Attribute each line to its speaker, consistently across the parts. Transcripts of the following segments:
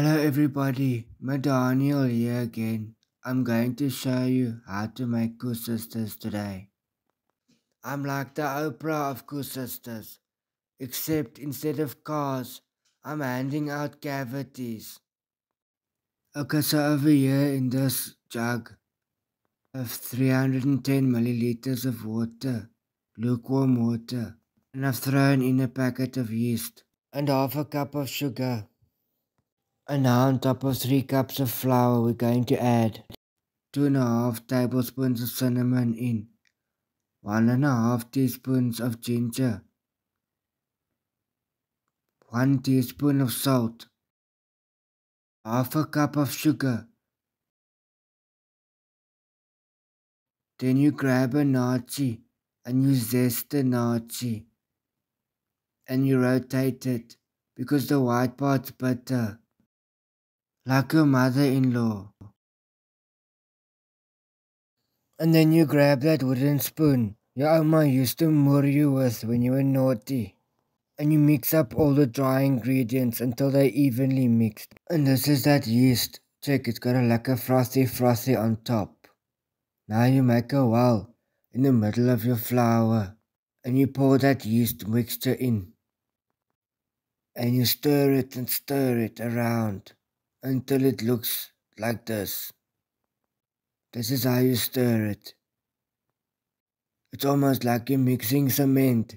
Speaker 1: Hello everybody, Daniel here again. I'm going to show you how to make cool sisters today. I'm like the Oprah of cool sisters, except instead of cars, I'm handing out cavities. Okay, so over here in this jug, I have 310 milliliters of water, lukewarm water, and I've thrown in a packet of yeast and half a cup of sugar. And now on top of 3 cups of flour, we're going to add 2.5 tablespoons of cinnamon in, 1.5 teaspoons of ginger, 1 teaspoon of salt, half a cup of sugar. Then you grab a nachi and you zest the nachi and you rotate it because the white part's bitter, like your mother-in-law. And then you grab that wooden spoon your Oma used to murder you with when you were naughty. And you mix up all the dry ingredients until they're evenly mixed. And this is that yeast. Check, it's got a lekker frothy on top. Now you make a well in the middle of your flour. And you pour that yeast mixture in. And you stir it around until it looks like this. This is how you stir it. It's almost like you're mixing cement,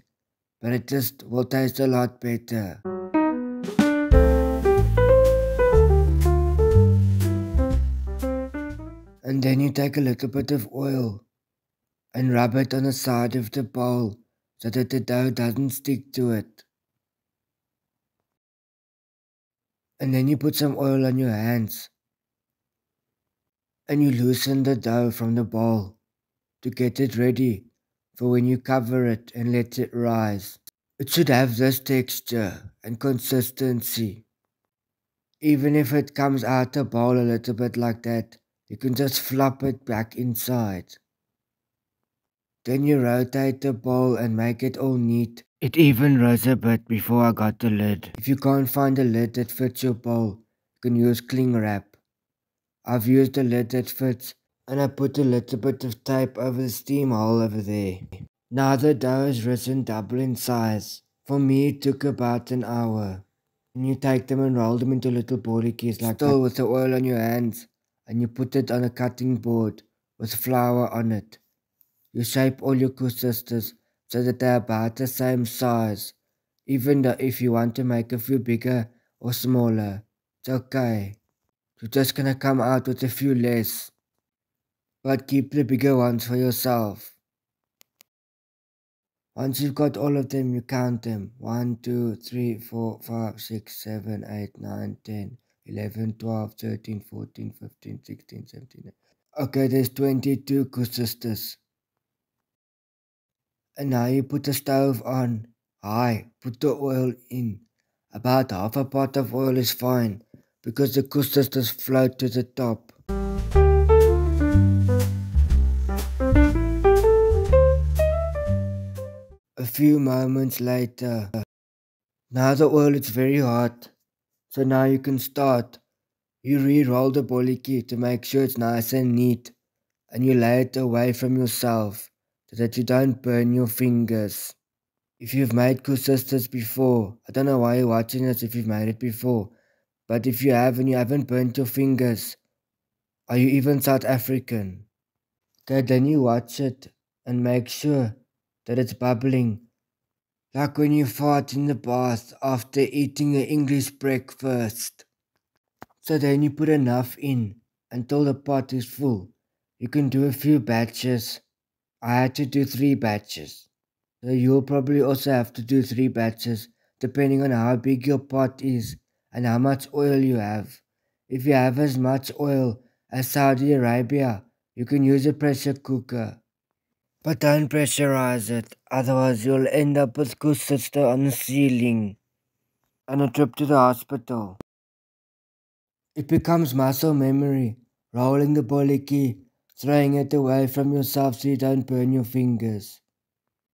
Speaker 1: but it just will taste a lot better. And then you take a little bit of oil and rub it on the side of the bowl so that the dough doesn't stick to it. And then you put some oil on your hands and you loosen the dough from the bowl to get it ready for when you cover it and let it rise. It should have this texture and consistency. Even if it comes out the bowl a little bit like that, you can just flop it back inside. Then you rotate the bowl and make it all neat. It even rose a bit before I got the lid. If you can't find a lid that fits your bowl, you can use cling wrap. I've used a lid that fits and I put a little bit of tape over the steam hole over there. Now the dough has risen double in size. For me it took about an hour. And you take them and roll them into little bolletjies like that. Still with the oil on your hands, and you put it on a cutting board with flour on it. You shape all your couscous so that they're about the same size, even though if you want to make a few bigger or smaller, it's okay. You're just gonna come out with a few less, but keep the bigger ones for yourself. Once you've got all of them, you count them. 1, 2, 3, 4, 5, 6, 7, 8, 9, 10, 11, 12, 13, 14, 15, 16, 17. Okay, there's 22 couscous. And now you put the stove on high, put the oil in. About half a pot of oil is fine, because the couscous just float to the top. A few moments later, now the oil is very hot, so now you can start. You re-roll the bolletjie to make sure it's nice and neat, and you lay it away from yourself so that you don't burn your fingers. If you've made couscous before, I don't know why you're watching this if you've made it before, but if you have and you haven't burnt your fingers, are you even South African? Okay, then you watch it and make sure that it's bubbling, like when you fart in the bath after eating an English breakfast. So then you put enough in until the pot is full. You can do a few batches. I had to do 3 batches. So you'll probably also have to do 3 batches depending on how big your pot is and how much oil you have. If you have as much oil as Saudi Arabia, you can use a pressure cooker. But don't pressurize it, otherwise you'll end up with couscous on the ceiling and a trip to the hospital. It becomes muscle memory, rolling the bolletjie, throwing it away from yourself so you don't burn your fingers.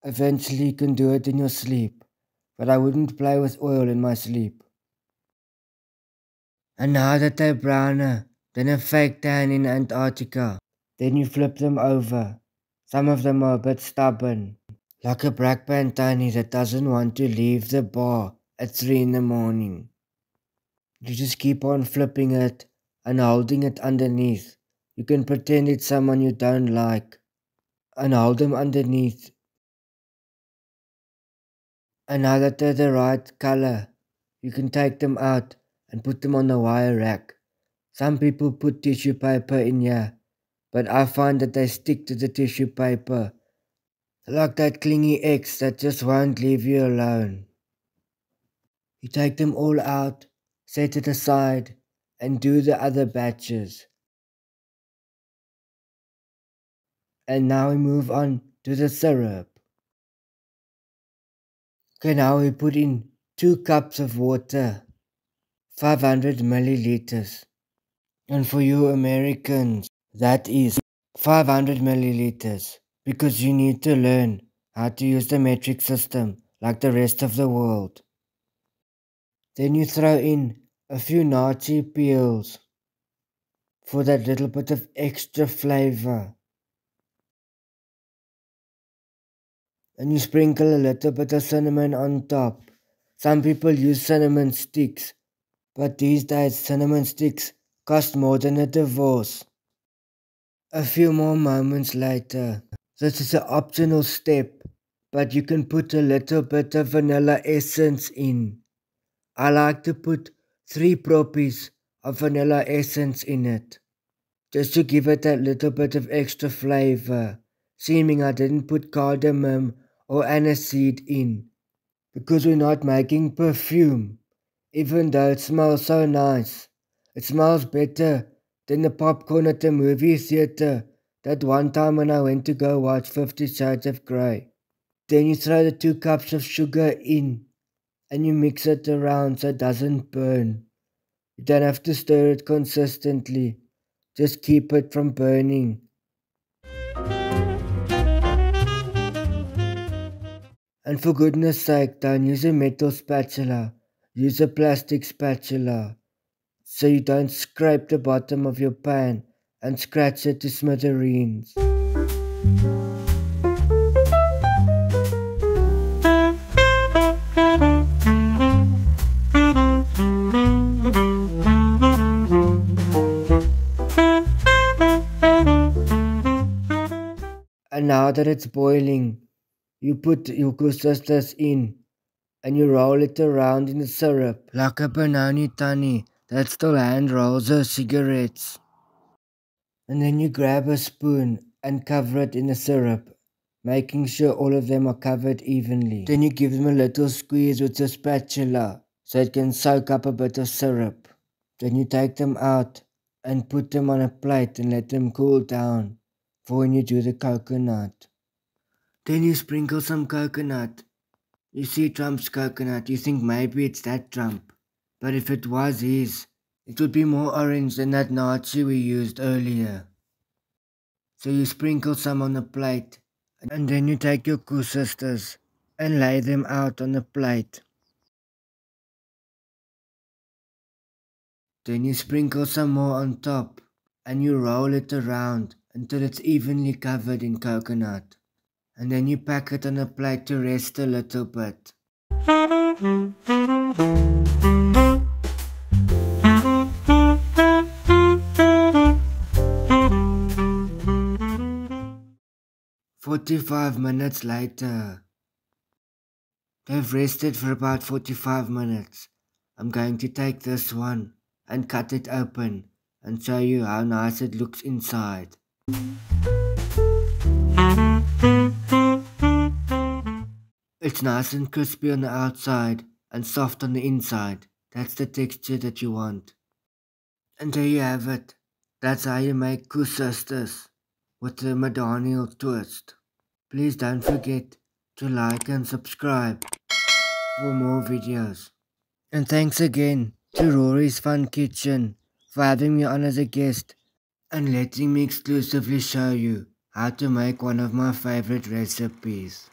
Speaker 1: Eventually you can do it in your sleep, but I wouldn't play with oil in my sleep. And now that they're browner than a fake tan in Antarctica, then you flip them over. Some of them are a bit stubborn, like a black pantani that doesn't want to leave the bar at 3 in the morning. You just keep on flipping it and holding it underneath. You can pretend it's someone you don't like and hold them underneath. And now that they're the right color, you can take them out and put them on the wire rack. Some people put tissue paper in here, but I find that they stick to the tissue paper. Like that clingy ex that just won't leave you alone. You take them all out, set it aside, and do the other batches. And now we move on to the syrup. Okay, now we put in 2 cups of water, 500 milliliters. And for you Americans, that is 500 milliliters, because you need to learn how to use the metric system like the rest of the world. Then you throw in a few nachi peels for that little bit of extra flavor. And you sprinkle a little bit of cinnamon on top. Some people use cinnamon sticks, but these days cinnamon sticks cost more than a divorce. A few more moments later, this is an optional step, but you can put a little bit of vanilla essence in. I like to put 3 proppies of vanilla essence in it, just to give it that little bit of extra flavor, seeming I didn't put cardamom or aniseed in, because we're not making perfume, even though it smells so nice. It smells better than the popcorn at the movie theater that one time when I went to go watch 50 Shades of Grey. Then you throw the 2 cups of sugar in and you mix it around so it doesn't burn. You don't have to stir it consistently, just keep it from burning. And for goodness sake, don't use a metal spatula, use a plastic spatula, so you don't scrape the bottom of your pan and scratch it to smithereens. And now that it's boiling, you put your kusistas in and you roll it around in the syrup like a banana tani that still hand rolls her cigarettes. And then you grab a spoon and cover it in the syrup, making sure all of them are covered evenly. Then you give them a little squeeze with a spatula so it can soak up a bit of syrup. Then you take them out and put them on a plate and let them cool down for when you do the coconut. Then you sprinkle some coconut. You see Trump's coconut, you think maybe it's that Trump. But if it was his, it would be more orange than that Nazi we used earlier. So you sprinkle some on the plate, and then you take your kusistas and lay them out on the plate. Then you sprinkle some more on top, and you roll it around until it's evenly covered in coconut. And then you pack it on a plate to rest a little bit. "45 minutes later." They've rested for about 45 minutes. I'm going to take this one and cut it open and show you how nice it looks inside. It's nice and crispy on the outside and soft on the inside. That's the texture that you want. And there you have it. That's how you make kusistas with the Mediterranean twist. Please don't forget to like and subscribe for more videos. And thanks again to Rory's Fun Kitchen for having me on as a guest and letting me exclusively show you how to make one of my favorite recipes.